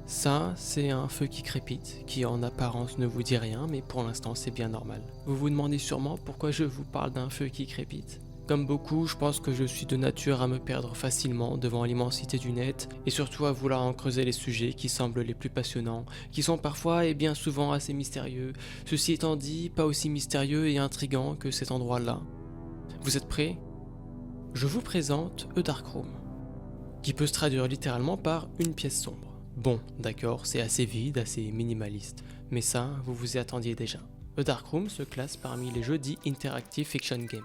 Ça, c'est un feu qui crépite, qui en apparence ne vous dit rien, mais pour l'instant c'est bien normal. Vous vous demandez sûrement pourquoi je vous parle d'un feu qui crépite. Comme beaucoup, je pense que je suis de nature à me perdre facilement devant l'immensité du net, et surtout à vouloir en creuser les sujets qui semblent les plus passionnants, qui sont parfois et bien souvent assez mystérieux, ceci étant dit, pas aussi mystérieux et intrigant que cet endroit-là. Vous êtes prêts? Je vous présente A Dark Room, qui peut se traduire littéralement par une pièce sombre. Bon, d'accord, c'est assez vide, assez minimaliste, mais ça, vous vous y attendiez déjà. A Dark Room se classe parmi les jeux dits Interactive Fiction Games.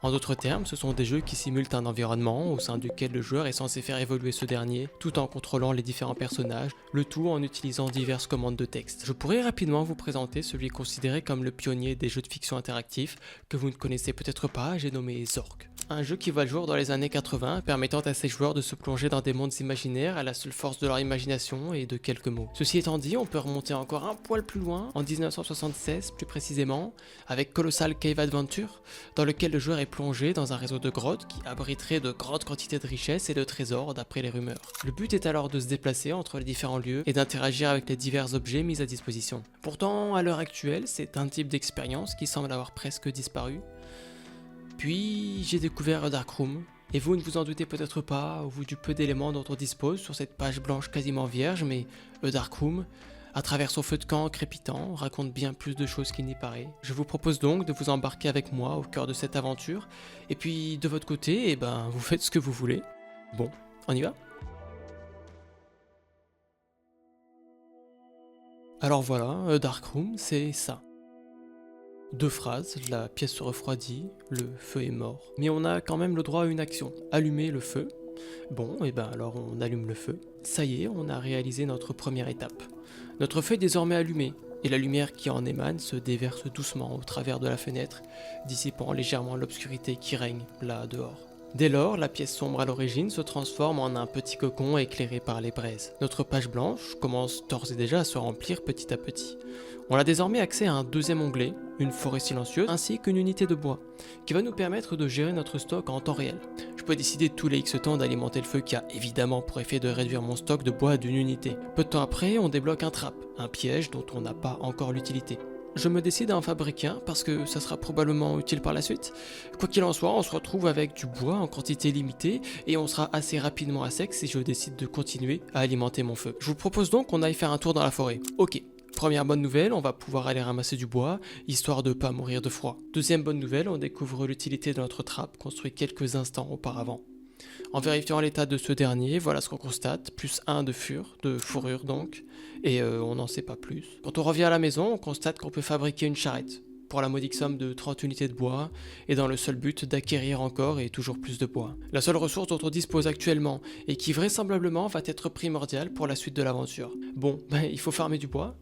En d'autres termes, ce sont des jeux qui simulent un environnement au sein duquel le joueur est censé faire évoluer ce dernier, tout en contrôlant les différents personnages, le tout en utilisant diverses commandes de texte. Je pourrais rapidement vous présenter celui considéré comme le pionnier des jeux de fiction interactifs, que vous ne connaissez peut-être pas, j'ai nommé Zork. Un jeu qui voit le jour dans les années 80, permettant à ses joueurs de se plonger dans des mondes imaginaires à la seule force de leur imagination et de quelques mots. Ceci étant dit, on peut remonter encore un poil plus loin, en 1976 plus précisément, avec Colossal Cave Adventure, dans lequel le joueur est plongé dans un réseau de grottes qui abriterait de grandes quantités de richesses et de trésors d'après les rumeurs. Le but est alors de se déplacer entre les différents lieux et d'interagir avec les divers objets mis à disposition. Pourtant, à l'heure actuelle, c'est un type d'expérience qui semble avoir presque disparu. Puis j'ai découvert A Dark Room, et vous ne vous en doutez peut-être pas, au vu du peu d'éléments dont on dispose sur cette page blanche quasiment vierge, mais A Dark Room, à travers son feu de camp crépitant, raconte bien plus de choses qu'il n'y paraît. Je vous propose donc de vous embarquer avec moi au cœur de cette aventure, et puis de votre côté, vous faites ce que vous voulez. Bon, on y va ? Alors voilà, A Dark Room, c'est ça. Deux phrases, la pièce se refroidit, le feu est mort. Mais on a quand même le droit à une action, allumer le feu. Bon, alors on allume le feu. Ça y est, on a réalisé notre première étape. Notre feu est désormais allumé, et la lumière qui en émane se déverse doucement au travers de la fenêtre, dissipant légèrement l'obscurité qui règne là dehors. Dès lors, la pièce sombre à l'origine se transforme en un petit cocon éclairé par les braises. Notre page blanche commence d'ores et déjà à se remplir petit à petit. On a désormais accès à un deuxième onglet, une forêt silencieuse, ainsi qu'une unité de bois, qui va nous permettre de gérer notre stock en temps réel. Je peux décider tous les X temps d'alimenter le feu qui a évidemment pour effet de réduire mon stock de bois d'une unité. Peu de temps après, on débloque un trap, un piège dont on n'a pas encore l'utilité. Je me décide à en fabriquer un parce que ça sera probablement utile par la suite. Quoi qu'il en soit, on se retrouve avec du bois en quantité limitée et on sera assez rapidement à sec si je décide de continuer à alimenter mon feu. Je vous propose donc qu'on aille faire un tour dans la forêt. Ok. Première bonne nouvelle, on va pouvoir aller ramasser du bois, histoire de pas mourir de froid. Deuxième bonne nouvelle, on découvre l'utilité de notre trappe construit quelques instants auparavant. En vérifiant l'état de ce dernier, voilà ce qu'on constate, plus 1 de fourrure donc, et on n'en sait pas plus. Quand on revient à la maison, on constate qu'on peut fabriquer une charrette, pour la modique somme de 30 unités de bois, et dans le seul but d'acquérir encore et toujours plus de bois. La seule ressource dont on dispose actuellement, et qui vraisemblablement va être primordiale pour la suite de l'aventure. Bon, il faut farmer du bois.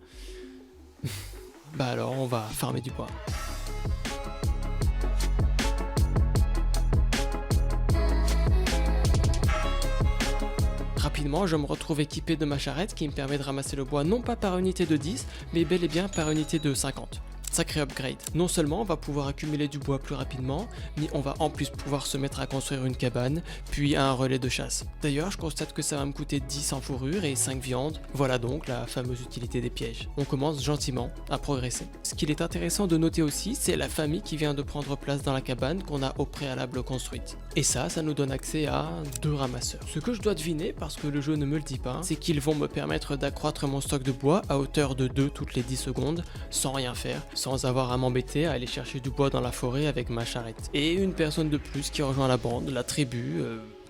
Alors on va farmer du bois. Rapidement, je me retrouve équipé de ma charrette qui me permet de ramasser le bois non pas par unité de 10, mais bel et bien par unité de 50. Sacré upgrade. Non seulement on va pouvoir accumuler du bois plus rapidement, mais on va en plus pouvoir se mettre à construire une cabane, puis un relais de chasse. D'ailleurs, je constate que ça va me coûter 10 en fourrure et 5 viandes. Voilà donc la fameuse utilité des pièges. On commence gentiment à progresser. Ce qu'il est intéressant de noter aussi, c'est la famille qui vient de prendre place dans la cabane qu'on a au préalable construite. Et ça nous donne accès à 2 ramasseurs. Ce que je dois deviner, parce que le jeu ne me le dit pas, c'est qu'ils vont me permettre d'accroître mon stock de bois à hauteur de 2 toutes les 10 secondes, sans rien faire, sans avoir à m'embêter à aller chercher du bois dans la forêt avec ma charrette. Et une personne de plus qui rejoint la bande, la tribu,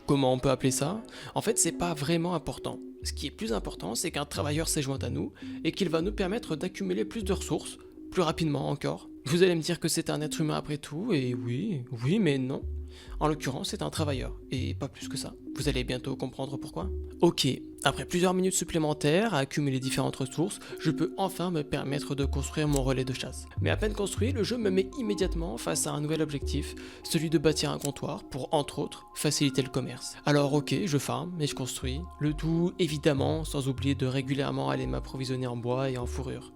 comment on peut appeler ça? En fait, c'est pas vraiment important. Ce qui est plus important, c'est qu'un travailleur s'est joint à nous et qu'il va nous permettre d'accumuler plus de ressources, plus rapidement encore. Vous allez me dire que c'est un être humain après tout, et oui, mais non. En l'occurrence, c'est un travailleur, et pas plus que ça. Vous allez bientôt comprendre pourquoi. Ok, après plusieurs minutes supplémentaires à accumuler différentes ressources, je peux enfin me permettre de construire mon relais de chasse. Mais à peine construit, le jeu me met immédiatement face à un nouvel objectif, celui de bâtir un comptoir pour, entre autres, faciliter le commerce. Alors ok, je farme et je construis, le tout évidemment sans oublier de régulièrement aller m'approvisionner en bois et en fourrure.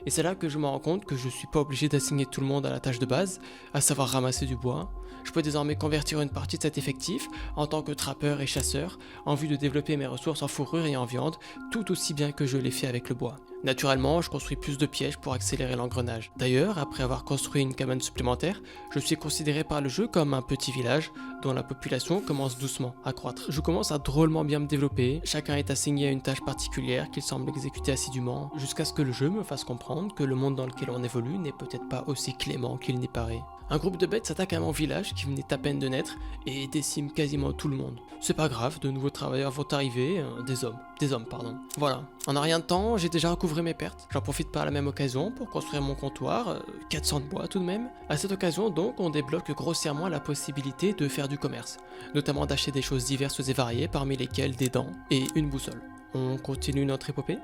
Et c'est là que je me rends compte que je suis pas obligé d'assigner tout le monde à la tâche de base, à savoir ramasser du bois. Je peux désormais convertir une partie de cet effectif en tant que trappeur et chasseur, en vue de développer mes ressources en fourrure et en viande, tout aussi bien que je l'ai fait avec le bois. Naturellement, je construis plus de pièges pour accélérer l'engrenage. D'ailleurs, après avoir construit une cabane supplémentaire, je suis considéré par le jeu comme un petit village dont la population commence doucement à croître. Je commence à drôlement bien me développer, chacun est assigné à une tâche particulière qu'il semble exécuter assidûment, jusqu'à ce que le jeu me fasse comprendre que le monde dans lequel on évolue n'est peut-être pas aussi clément qu'il n'y paraît. Un groupe de bêtes s'attaque à mon village qui venait à peine de naître et décime quasiment tout le monde. C'est pas grave, de nouveaux travailleurs vont arriver, des hommes pardon. Voilà, en un rien de temps, j'ai déjà recouvré mes pertes. J'en profite par la même occasion pour construire mon comptoir, 400 de bois tout de même. À cette occasion donc, on débloque grossièrement la possibilité de faire du commerce, notamment d'acheter des choses diverses et variées, parmi lesquelles des dents et une boussole. On continue notre épopée.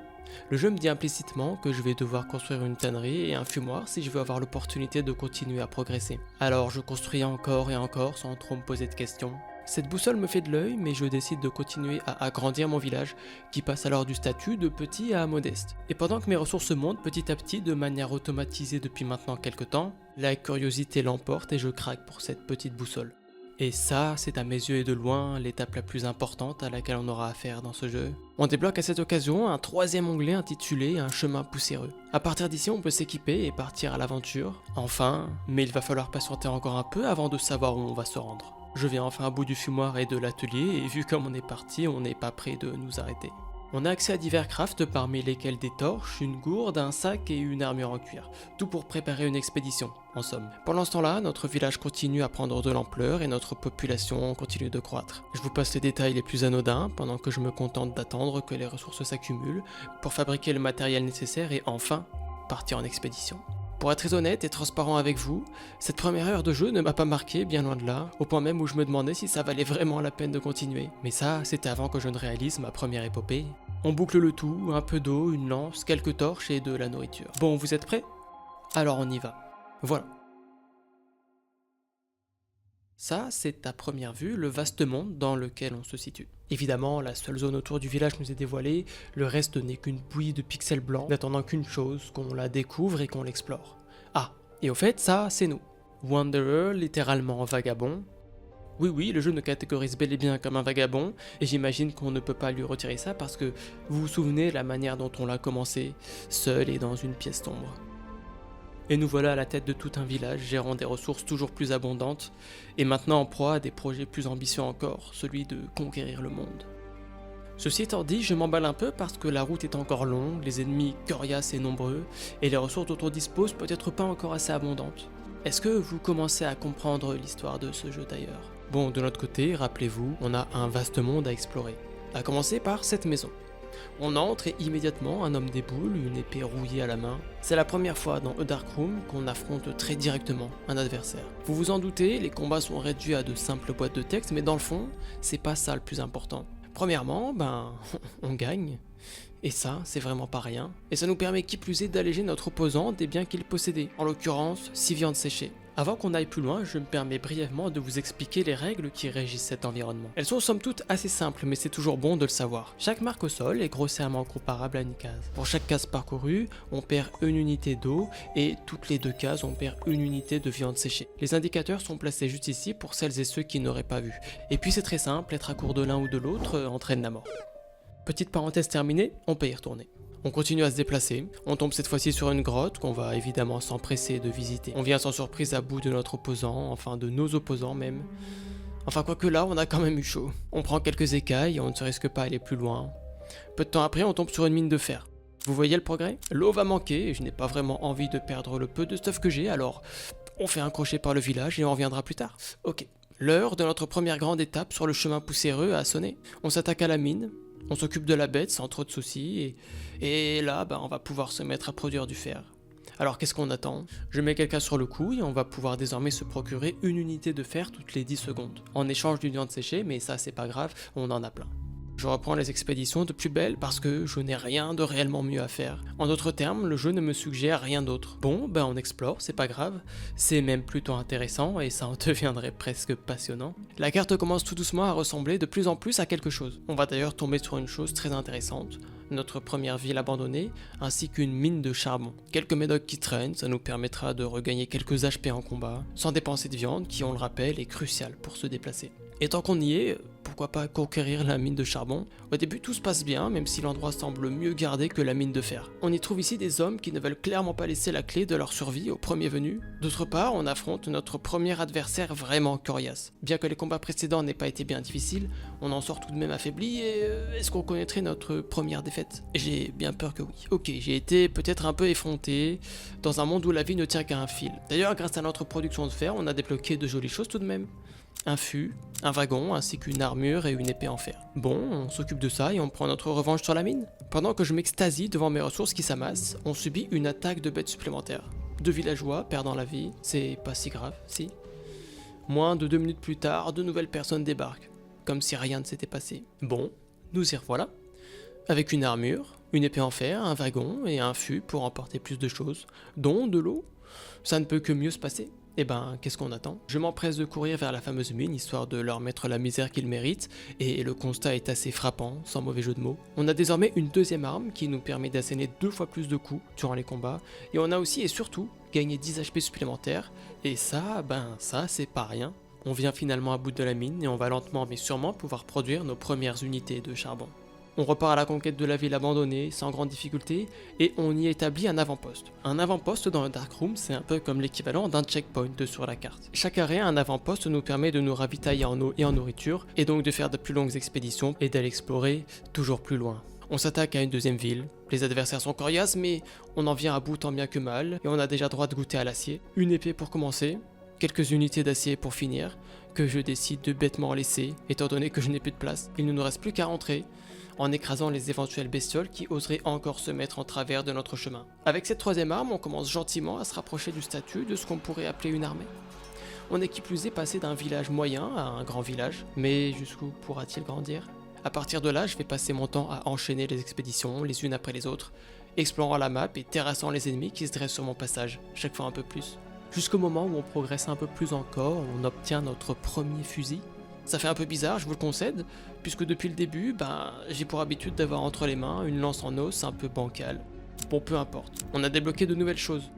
Le jeu me dit implicitement que je vais devoir construire une tannerie et un fumoir si je veux avoir l'opportunité de continuer à progresser. Alors je construis encore et encore sans trop me poser de questions. Cette boussole me fait de l'œil, mais je décide de continuer à agrandir mon village, qui passe alors du statut de petit à modeste. Et pendant que mes ressources montent petit à petit de manière automatisée depuis maintenant quelques temps, la curiosité l'emporte et je craque pour cette petite boussole. Et ça, c'est à mes yeux et de loin l'étape la plus importante à laquelle on aura affaire dans ce jeu. On débloque à cette occasion un troisième onglet intitulé Un chemin poussiéreux. À partir d'ici, on peut s'équiper et partir à l'aventure. Enfin, mais il va falloir patienter encore un peu avant de savoir où on va se rendre. Je viens enfin à bout du fumoir et de l'atelier et vu comme on est parti, on n'est pas prêt de nous arrêter. On a accès à divers crafts parmi lesquels des torches, une gourde, un sac et une armure en cuir. Tout pour préparer une expédition, en somme. Pendant ce temps-là, notre village continue à prendre de l'ampleur et notre population continue de croître. Je vous passe les détails les plus anodins pendant que je me contente d'attendre que les ressources s'accumulent pour fabriquer le matériel nécessaire et enfin partir en expédition. Pour être très honnête et transparent avec vous, cette première heure de jeu ne m'a pas marqué, bien loin de là, au point même où je me demandais si ça valait vraiment la peine de continuer. Mais ça, c'était avant que je ne réalise ma première épopée. On boucle le tout, un peu d'eau, une lance, quelques torches et de la nourriture. Bon, vous êtes prêts? Alors on y va. Voilà. Ça, c'est à première vue le vaste monde dans lequel on se situe. Évidemment, la seule zone autour du village nous est dévoilée, le reste n'est qu'une bouillie de pixels blancs, n'attendant qu'une chose, qu'on la découvre et qu'on l'explore. Ah, et au fait, ça, c'est nous. Wanderer, littéralement vagabond. Oui, le jeu nous catégorise bel et bien comme un vagabond, et j'imagine qu'on ne peut pas lui retirer ça parce que vous vous souvenez la manière dont on l'a commencé, seul et dans une pièce sombre. Et nous voilà à la tête de tout un village, gérant des ressources toujours plus abondantes, et maintenant en proie à des projets plus ambitieux encore, celui de conquérir le monde. Ceci étant dit, je m'emballe un peu parce que la route est encore longue, les ennemis coriaces et nombreux, et les ressources dont on dispose peut-être pas encore assez abondantes. Est-ce que vous commencez à comprendre l'histoire de ce jeu d'ailleurs? Bon, de notre côté, rappelez-vous, on a un vaste monde à explorer. À commencer par cette maison. On entre et immédiatement un homme déboule, une épée rouillée à la main. C'est la première fois dans A Dark Room qu'on affronte très directement un adversaire. Vous vous en doutez, les combats sont réduits à de simples boîtes de texte, mais dans le fond, c'est pas ça le plus important. Premièrement, on gagne. Et ça, c'est vraiment pas rien. Et ça nous permet qui plus est d'alléger notre opposant des biens qu'il possédait, en l'occurrence 6 viandes séchées. Avant qu'on aille plus loin, je me permets brièvement de vous expliquer les règles qui régissent cet environnement. Elles sont somme toute assez simples, mais c'est toujours bon de le savoir. Chaque marque au sol est grossièrement comparable à une case. Pour chaque case parcourue, on perd une unité d'eau, et toutes les 2 cases, on perd une unité de viande séchée. Les indicateurs sont placés juste ici pour celles et ceux qui n'auraient pas vu. Et puis c'est très simple, être à court de l'un ou de l'autre entraîne la mort. Petite parenthèse terminée, on peut y retourner. On continue à se déplacer, on tombe cette fois-ci sur une grotte qu'on va évidemment s'empresser de visiter. On vient sans surprise à bout de notre opposant, enfin de nos opposants même. Enfin quoique là, on a quand même eu chaud. On prend quelques écailles et on ne se risque pas à aller plus loin. Peu de temps après, on tombe sur une mine de fer. Vous voyez le progrès? L'eau va manquer et je n'ai pas vraiment envie de perdre le peu de stuff que j'ai, alors on fait un crochet par le village et on reviendra plus tard. Ok, l'heure de notre première grande étape sur le chemin poussiéreux a sonné. On s'attaque à la mine. On s'occupe de la bête sans trop de soucis, et là, on va pouvoir se mettre à produire du fer. Alors qu'est-ce qu'on attend? Je mets quelqu'un sur le coup et on va pouvoir désormais se procurer une unité de fer toutes les 10 secondes. En échange d'une viande séchée, mais ça c'est pas grave, on en a plein. Je reprends les expéditions de plus belle parce que je n'ai rien de réellement mieux à faire. En d'autres termes, le jeu ne me suggère rien d'autre. Bon, on explore, c'est pas grave. C'est même plutôt intéressant et ça en deviendrait presque passionnant. La carte commence tout doucement à ressembler de plus en plus à quelque chose. On va d'ailleurs tomber sur une chose très intéressante. Notre première ville abandonnée, ainsi qu'une mine de charbon. Quelques médocs qui traînent, ça nous permettra de regagner quelques HP en combat, sans dépenser de viande qui, on le rappelle, est cruciale pour se déplacer. Et tant qu'on y est, pourquoi pas conquérir la mine de charbon? Au début tout se passe bien, même si l'endroit semble mieux gardé que la mine de fer. On y trouve ici des hommes qui ne veulent clairement pas laisser la clé de leur survie au premier venu. D'autre part, on affronte notre premier adversaire vraiment coriace. Bien que les combats précédents n'aient pas été bien difficiles, on en sort tout de même affaibli et est-ce qu'on connaîtrait notre première défaite? J'ai bien peur que oui. Ok, j'ai été peut-être un peu effronté dans un monde où la vie ne tient qu'à un fil. D'ailleurs, grâce à notre production de fer, on a débloqué de jolies choses tout de même. Un fût, un wagon, ainsi qu'une armure et une épée en fer. Bon, on s'occupe de ça et on prend notre revanche sur la mine. Pendant que je m'extasie devant mes ressources qui s'amassent, on subit une attaque de bêtes supplémentaires. 2 villageois perdant la vie, c'est pas si grave, si. Moins de 2 minutes plus tard, 2 nouvelles personnes débarquent, comme si rien ne s'était passé. Bon, nous y revoilà. Avec une armure, une épée en fer, un wagon et un fût pour emporter plus de choses, dont de l'eau. Ça ne peut que mieux se passer. Eh qu'est-ce qu'on attend? Je m'empresse de courir vers la fameuse mine, histoire de leur mettre la misère qu'ils méritent, et le constat est assez frappant, sans mauvais jeu de mots. On a désormais une deuxième arme qui nous permet d'asséner 2 fois plus de coups durant les combats, et on a aussi et surtout gagné 10 HP supplémentaires, et ça, ça c'est pas rien. On vient finalement à bout de la mine, et on va lentement mais sûrement pouvoir produire nos premières unités de charbon. On repart à la conquête de la ville abandonnée, sans grande difficulté, et on y établit un avant-poste. Un avant-poste dans le Darkroom, c'est un peu comme l'équivalent d'un checkpoint sur la carte. Chaque arrêt à un avant-poste nous permet de nous ravitailler en eau et en nourriture, et donc de faire de plus longues expéditions et d'aller explorer toujours plus loin. On s'attaque à une deuxième ville, les adversaires sont coriaces, mais on en vient à bout tant bien que mal, et on a déjà droit de goûter à l'acier. Une épée pour commencer, quelques unités d'acier pour finir, que je décide de bêtement laisser, étant donné que je n'ai plus de place. Il ne nous reste plus qu'à rentrer, en écrasant les éventuelles bestioles qui oseraient encore se mettre en travers de notre chemin. Avec cette troisième arme, on commence gentiment à se rapprocher du statut de ce qu'on pourrait appeler une armée. On est qui plus est passé d'un village moyen à un grand village, mais jusqu'où pourra-t-il grandir? A partir de là, je vais passer mon temps à enchaîner les expéditions, les unes après les autres, explorant la map et terrassant les ennemis qui se dressent sur mon passage, chaque fois un peu plus. Jusqu'au moment où on progresse un peu plus encore, on obtient notre premier fusil. Ça fait un peu bizarre, je vous le concède, puisque depuis le début, j'ai pour habitude d'avoir entre les mains une lance en os un peu bancale. Bon, peu importe, on a débloqué de nouvelles choses.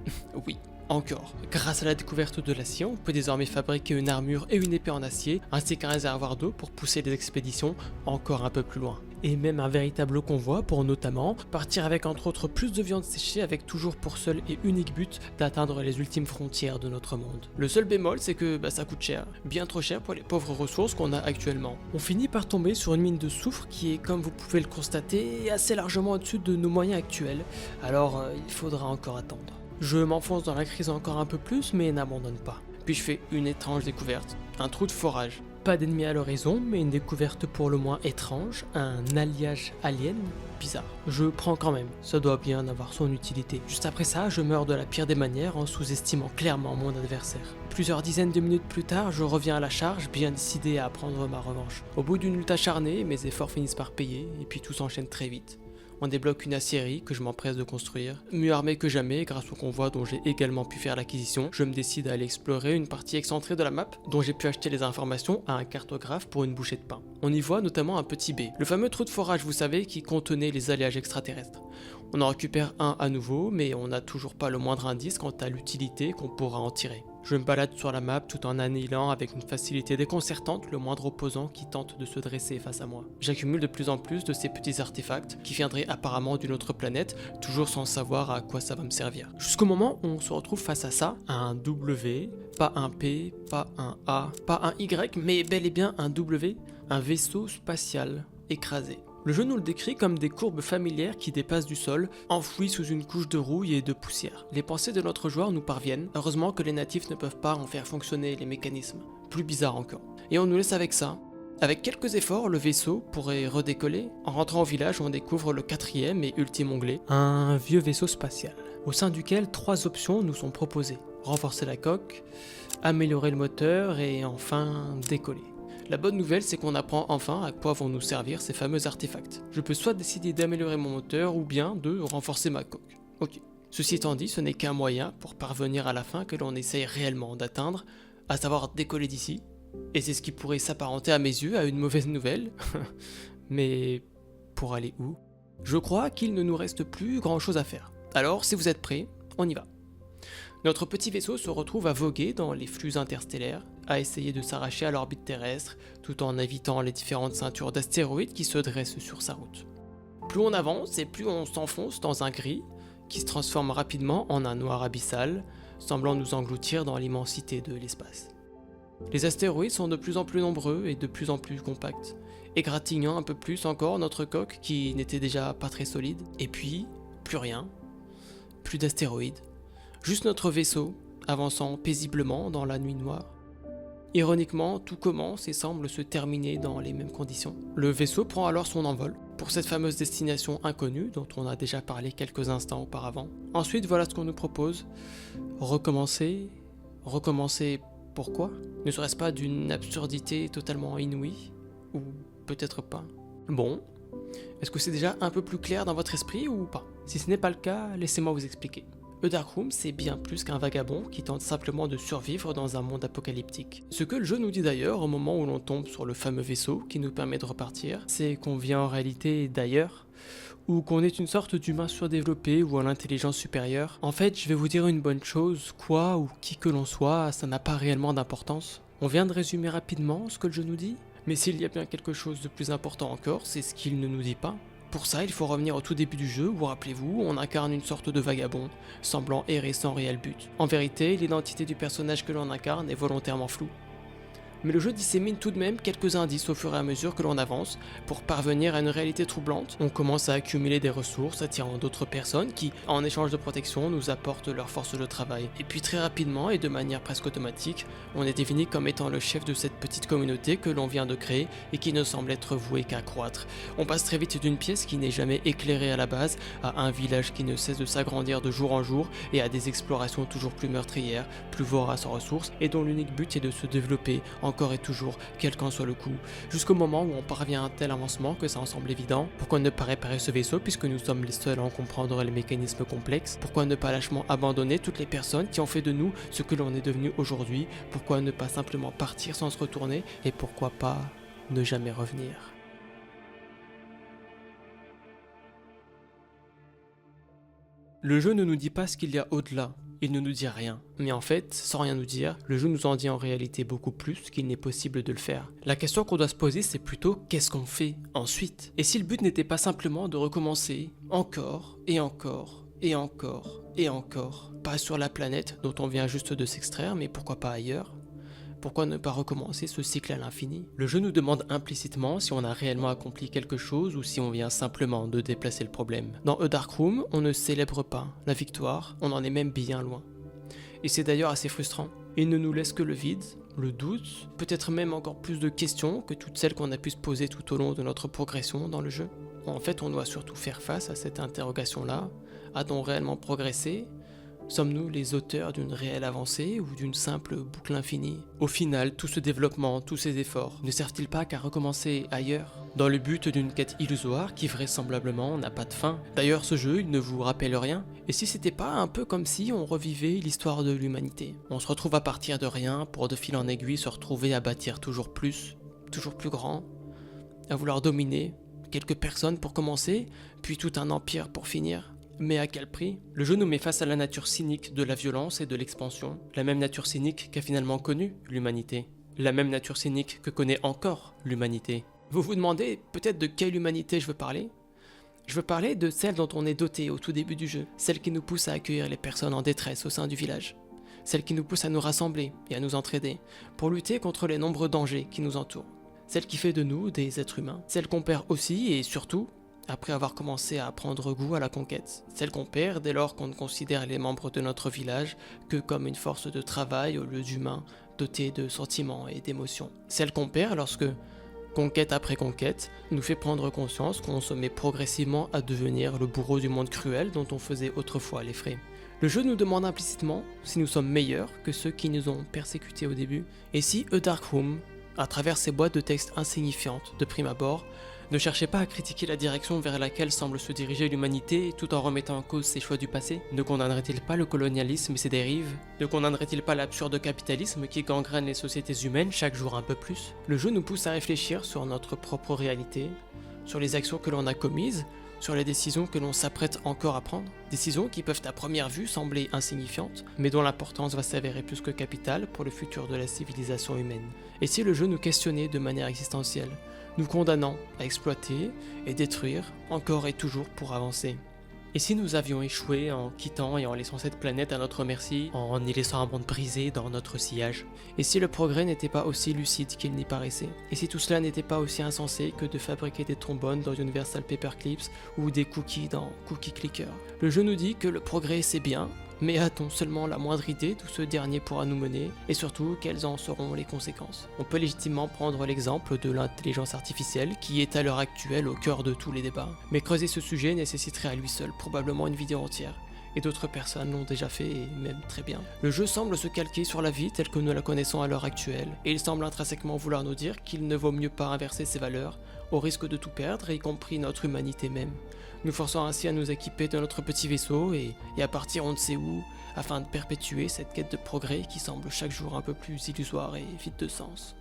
Oui, encore. Grâce à la découverte de l'acier, on peut désormais fabriquer une armure et une épée en acier, ainsi qu'un réservoir d'eau pour pousser les expéditions encore un peu plus loin. Et même un véritable convoi pour notamment partir avec entre autres plus de viande séchée, avec toujours pour seul et unique but d'atteindre les ultimes frontières de notre monde. Le seul bémol, c'est que ça coûte cher, bien trop cher pour les pauvres ressources qu'on a actuellement. On finit par tomber sur une mine de soufre qui est, comme vous pouvez le constater, assez largement au-dessus de nos moyens actuels, alors il faudra encore attendre. Je m'enfonce dans la crise encore un peu plus, mais n'abandonne pas. Puis je fais une étrange découverte, un trou de forage. Pas d'ennemis à l'horizon, mais une découverte pour le moins étrange, un alliage alien bizarre. Je prends quand même, ça doit bien avoir son utilité. Juste après ça, je meurs de la pire des manières en sous-estimant clairement mon adversaire. Plusieurs dizaines de minutes plus tard, je reviens à la charge, bien décidé à prendre ma revanche. Au bout d'une lutte acharnée, mes efforts finissent par payer, et puis tout s'enchaîne très vite. On débloque une aciérie que je m'empresse de construire. Mieux armé que jamais grâce au convoi dont j'ai également pu faire l'acquisition, je me décide à aller explorer une partie excentrée de la map dont j'ai pu acheter les informations à un cartographe pour une bouchée de pain. On y voit notamment un petit B, le fameux trou de forage vous savez qui contenait les alliages extraterrestres. On en récupère un à nouveau mais on n'a toujours pas le moindre indice quant à l'utilité qu'on pourra en tirer. Je me balade sur la map tout en annihilant avec une facilité déconcertante le moindre opposant qui tente de se dresser face à moi. J'accumule de plus en plus de ces petits artefacts qui viendraient apparemment d'une autre planète, toujours sans savoir à quoi ça va me servir. Jusqu'au moment où on se retrouve face à ça, un W, pas un P, pas un A, pas un Y, mais bel et bien un W, un vaisseau spatial écrasé. Le jeu nous le décrit comme des courbes familières qui dépassent du sol, enfouies sous une couche de rouille et de poussière. Les pensées de notre joueur nous parviennent, heureusement que les natifs ne peuvent pas en faire fonctionner les mécanismes. Plus bizarre encore. Et on nous laisse avec ça. Avec quelques efforts, le vaisseau pourrait redécoller. En rentrant au village, on découvre le 4e et ultime onglet, un vieux vaisseau spatial, au sein duquel 3 options nous sont proposées. Renforcer la coque, améliorer le moteur et enfin décoller. La bonne nouvelle, c'est qu'on apprend enfin à quoi vont nous servir ces fameux artefacts. Je peux soit décider d'améliorer mon moteur ou bien de renforcer ma coque. Ok. Ceci étant dit, ce n'est qu'un moyen pour parvenir à la fin que l'on essaye réellement d'atteindre, à savoir décoller d'ici. Et c'est ce qui pourrait s'apparenter à mes yeux à une mauvaise nouvelle. Mais pour aller où? Je crois qu'il ne nous reste plus grand chose à faire. Alors, si vous êtes prêts, on y va. Notre petit vaisseau se retrouve à voguer dans les flux interstellaires, à essayer de s'arracher à l'orbite terrestre, tout en évitant les différentes ceintures d'astéroïdes qui se dressent sur sa route. Plus on avance et plus on s'enfonce dans un gris, qui se transforme rapidement en un noir abyssal, semblant nous engloutir dans l'immensité de l'espace. Les astéroïdes sont de plus en plus nombreux et de plus en plus compacts, égratignant un peu plus encore notre coque qui n'était déjà pas très solide, et puis, plus rien, plus d'astéroïdes, juste notre vaisseau, avançant paisiblement dans la nuit noire. Ironiquement, tout commence et semble se terminer dans les mêmes conditions. Le vaisseau prend alors son envol, pour cette fameuse destination inconnue dont on a déjà parlé quelques instants auparavant. Ensuite, voilà ce qu'on nous propose. Recommencer pourquoi? Ne serait-ce pas d'une absurdité totalement inouïe? Ou peut-être pas. Bon, est-ce que c'est déjà un peu plus clair dans votre esprit ou pas? Si ce n'est pas le cas, laissez-moi vous expliquer. A Dark Room, c'est bien plus qu'un vagabond qui tente simplement de survivre dans un monde apocalyptique. Ce que le jeu nous dit d'ailleurs au moment où l'on tombe sur le fameux vaisseau qui nous permet de repartir, c'est qu'on vient en réalité d'ailleurs, ou qu'on est une sorte d'humain surdéveloppé ou à l'intelligence supérieure. En fait, je vais vous dire une bonne chose, quoi ou qui que l'on soit, ça n'a pas réellement d'importance. On vient de résumer rapidement ce que le jeu nous dit, mais s'il y a bien quelque chose de plus important encore, c'est ce qu'il ne nous dit pas. Pour ça, il faut revenir au tout début du jeu où, rappelez-vous, on incarne une sorte de vagabond, semblant errer sans réel but. En vérité, l'identité du personnage que l'on incarne est volontairement floue. Mais le jeu dissémine tout de même quelques indices au fur et à mesure que l'on avance pour parvenir à une réalité troublante. On commence à accumuler des ressources attirant d'autres personnes qui, en échange de protection, nous apportent leur force de travail. Et puis très rapidement et de manière presque automatique, on est défini comme étant le chef de cette petite communauté que l'on vient de créer et qui ne semble être vouée qu'à croître. On passe très vite d'une pièce qui n'est jamais éclairée à la base à un village qui ne cesse de s'agrandir de jour en jour et à des explorations toujours plus meurtrières, plus voraces en ressources et dont l'unique but est de se développer encore et toujours, quel qu'en soit le coup, jusqu'au moment où on parvient à un tel avancement que ça en semble évident. Pourquoi ne pas réparer ce vaisseau puisque nous sommes les seuls à en comprendre les mécanismes complexes? Pourquoi ne pas lâchement abandonner toutes les personnes qui ont fait de nous ce que l'on est devenu aujourd'hui? Pourquoi ne pas simplement partir sans se retourner? Et pourquoi pas ne jamais revenir? Le jeu ne nous dit pas ce qu'il y a au-delà, il ne nous dit rien. Mais en fait, sans rien nous dire, le jeu nous en dit en réalité beaucoup plus qu'il n'est possible de le faire. La question qu'on doit se poser, c'est plutôt qu'est-ce qu'on fait ensuite? Et si le but n'était pas simplement de recommencer encore, et encore, et encore, et encore, pas sur la planète dont on vient juste de s'extraire, mais pourquoi pas ailleurs? Pourquoi ne pas recommencer ce cycle à l'infini? Le jeu nous demande implicitement si on a réellement accompli quelque chose ou si on vient simplement de déplacer le problème. Dans A Dark Room, on ne célèbre pas la victoire, on en est même bien loin. Et c'est d'ailleurs assez frustrant. Il ne nous laisse que le vide, le doute, peut-être même encore plus de questions que toutes celles qu'on a pu se poser tout au long de notre progression dans le jeu. En fait, on doit surtout faire face à cette interrogation-là. A-t-on réellement progressé ? Sommes-nous les auteurs d'une réelle avancée ou d'une simple boucle infinie? Au final, tout ce développement, tous ces efforts, ne servent-ils pas qu'à recommencer ailleurs, dans le but d'une quête illusoire qui vraisemblablement n'a pas de fin? D'ailleurs, ce jeu, il ne vous rappelle rien. Et si c'était pas un peu comme si on revivait l'histoire de l'humanité? On se retrouve à partir de rien pour de fil en aiguille se retrouver à bâtir toujours plus grand, à vouloir dominer quelques personnes pour commencer, puis tout un empire pour finir. Mais à quel prix? Le jeu nous met face à la nature cynique de la violence et de l'expansion, la même nature cynique qu'a finalement connue l'humanité, la même nature cynique que connaît encore l'humanité. Vous vous demandez peut-être de quelle humanité je veux parler? Je veux parler de celle dont on est doté au tout début du jeu, celle qui nous pousse à accueillir les personnes en détresse au sein du village, celle qui nous pousse à nous rassembler et à nous entraider, pour lutter contre les nombreux dangers qui nous entourent, celle qui fait de nous des êtres humains, celle qu'on perd aussi et surtout, après avoir commencé à prendre goût à la conquête, celle qu'on perd dès lors qu'on ne considère les membres de notre village que comme une force de travail au lieu d'humains dotés de sentiments et d'émotions, celle qu'on perd lorsque, conquête après conquête, nous fait prendre conscience qu'on se met progressivement à devenir le bourreau du monde cruel dont on faisait autrefois les frais. Le jeu nous demande implicitement si nous sommes meilleurs que ceux qui nous ont persécutés au début, et si A Dark Room À travers ces boîtes de texte insignifiantes, de prime abord, ne cherchez pas à critiquer la direction vers laquelle semble se diriger l'humanité tout en remettant en cause ses choix du passé. Ne condamnerait-il pas le colonialisme et ses dérives? Ne condamnerait-il pas l'absurde capitalisme qui gangrène les sociétés humaines chaque jour un peu plus? Le jeu nous pousse à réfléchir sur notre propre réalité, sur les actions que l'on a commises, sur les décisions que l'on s'apprête encore à prendre. Décisions qui peuvent à première vue sembler insignifiantes, mais dont l'importance va s'avérer plus que capitale pour le futur de la civilisation humaine. Et si le jeu nous questionnait de manière existentielle, nous condamnant à exploiter et détruire encore et toujours pour avancer? Et si nous avions échoué en quittant et en laissant cette planète à notre merci, en y laissant un monde brisé dans notre sillage? Et si le progrès n'était pas aussi lucide qu'il n'y paraissait? Et si tout cela n'était pas aussi insensé que de fabriquer des trombones dans Universal Paperclips ou des cookies dans Cookie Clicker? Le jeu nous dit que le progrès c'est bien, mais a-t-on seulement la moindre idée d'où ce dernier pourra nous mener, et surtout quelles en seront les conséquences? On peut légitimement prendre l'exemple de l'intelligence artificielle qui est à l'heure actuelle au cœur de tous les débats, mais creuser ce sujet nécessiterait à lui seul probablement une vidéo entière, et d'autres personnes l'ont déjà fait et même très bien. Le jeu semble se calquer sur la vie telle que nous la connaissons à l'heure actuelle, et il semble intrinsèquement vouloir nous dire qu'il ne vaut mieux pas inverser ses valeurs, au risque de tout perdre, y compris notre humanité même, nous forçant ainsi à nous équiper de notre petit vaisseau et à partir on ne sait où, afin de perpétuer cette quête de progrès qui semble chaque jour un peu plus illusoire et vide de sens.